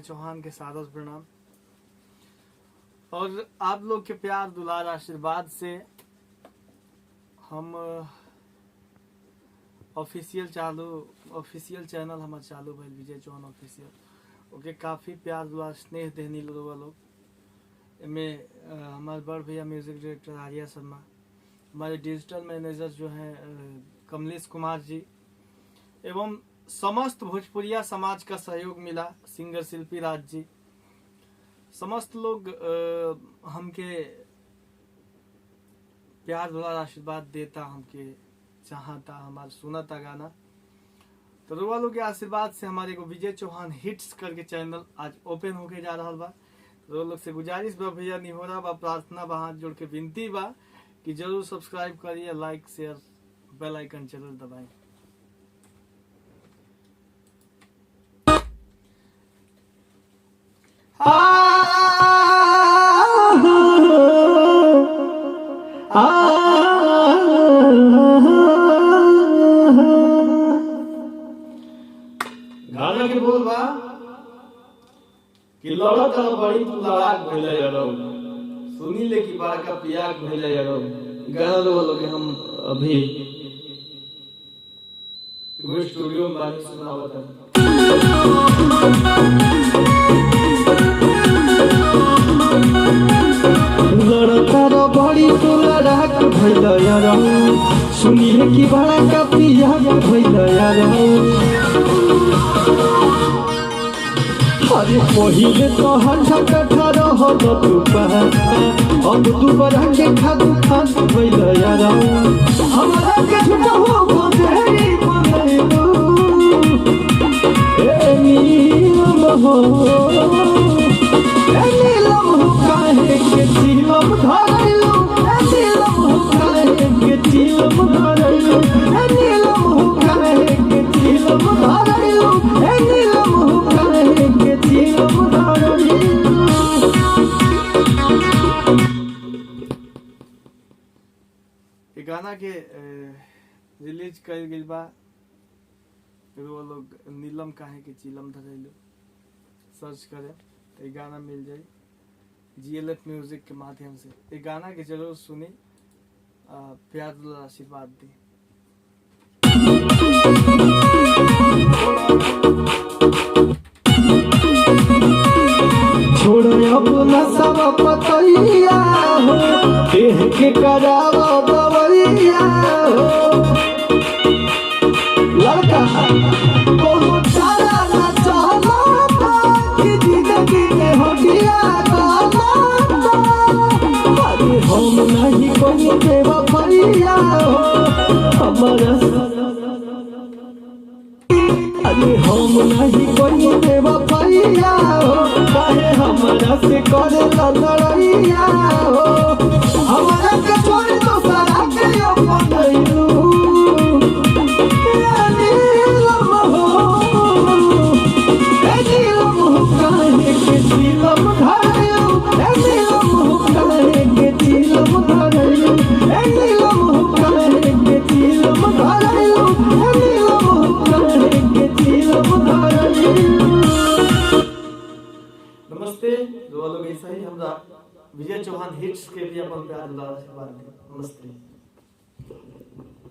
चौहान के सादर प्रणाम। और आप लोग के प्यार दुलार आशीर्वाद से हम ऑफिशियल चैनल हमार चालू भइल विजय चौहान ऑफिशियल। ओके काफ़ी प्यार दुलार स्नेह देनी लोग इनमें हमारे बड़ भैया म्यूजिक डायरेक्टर आर्या शर्मा, हमारे डिजिटल मैनेजर जो हैं कमलेश कुमार जी, एवं समस्त भोजपुरिया समाज का सहयोग मिला, सिंगर शिल्पी राज जी, समस्त लोग हमके प्यार दुलार आशीर्वाद देता, हमके चाहता, हमारा सुनता गाना। तो रुआ लोग के आशीर्वाद से हमारे को विजय चौहान हिट्स करके चैनल आज ओपन होके जा रहा बा। तो लोग से गुजारिश बा भैया, निहोरा बा, प्रार्थना बा, हाथ जोड़ के विनती बा कि जरूर सब्सक्राइब करिए, लाइक शेयर बेल आइकन जरूर दबाएं। गाना के बोल बा कि लड़त बड़ी तू लड़ाक भइले यारो, सुनी ले कि बड़का पियाक भइले यारो। गाना लोग के हम अभी स्टूडियो में बानी सुनावत है। लड़ता बड़ी तू लड़ाक भइले यारो, सुनी ले कि बड़का पियाक भइले यारो। अरे पहिले तो हल्का कथा रहल तू पहल, अब तू बड़ा के खादू खाद भइले यारो। हमरा के झूठा हो गोदेरी बनैलू, ए नीलम हो काहे के चिलम धरैलू, ए नीलम हो काहे के चिलम धरैलू, ए नीलम हो काहे के चिलम धरैलू, ए नीलम हो काहे के चिलम धरैलू। ये गाना के रिलीज कर गइल बा, वो लोग नीलम काहे के चिलम धरैलू सर्च करें तो ये गाना मिल जाए GLF म्यूजिक के माध्यम से। ये गाना के जरूर सुनी, प्यार दुलार आशीर्वाद दी। छोड़ अपना सब पतैया हो, देह के करावा दवैया हो। लड़का कोनो चारा ना चाहता कि जिंदगी में हो गया गाना। अरे हम नहीं कोई बेवफैया हो, हमारा अरे हम नहीं कोई बेवफैया हो, काहे हमरा से करे लड़ैया हो। हमरा के छोड़ तो सारा के अपनैलू, ए नीलम हो काहे के चिलम धरैलू, ए नीलम हो काहे के चिलम धरैलू, ए नीलम हो काहे के चिलम धरैलू, ए नीलम हो काहे के चिलम धरैलू। नमस्ते जो लोग ऐसा ही हमरा विजय चौहान हिट्स के भी अपन प्यार दुलार आशीर्वाद दी। नमस्ते।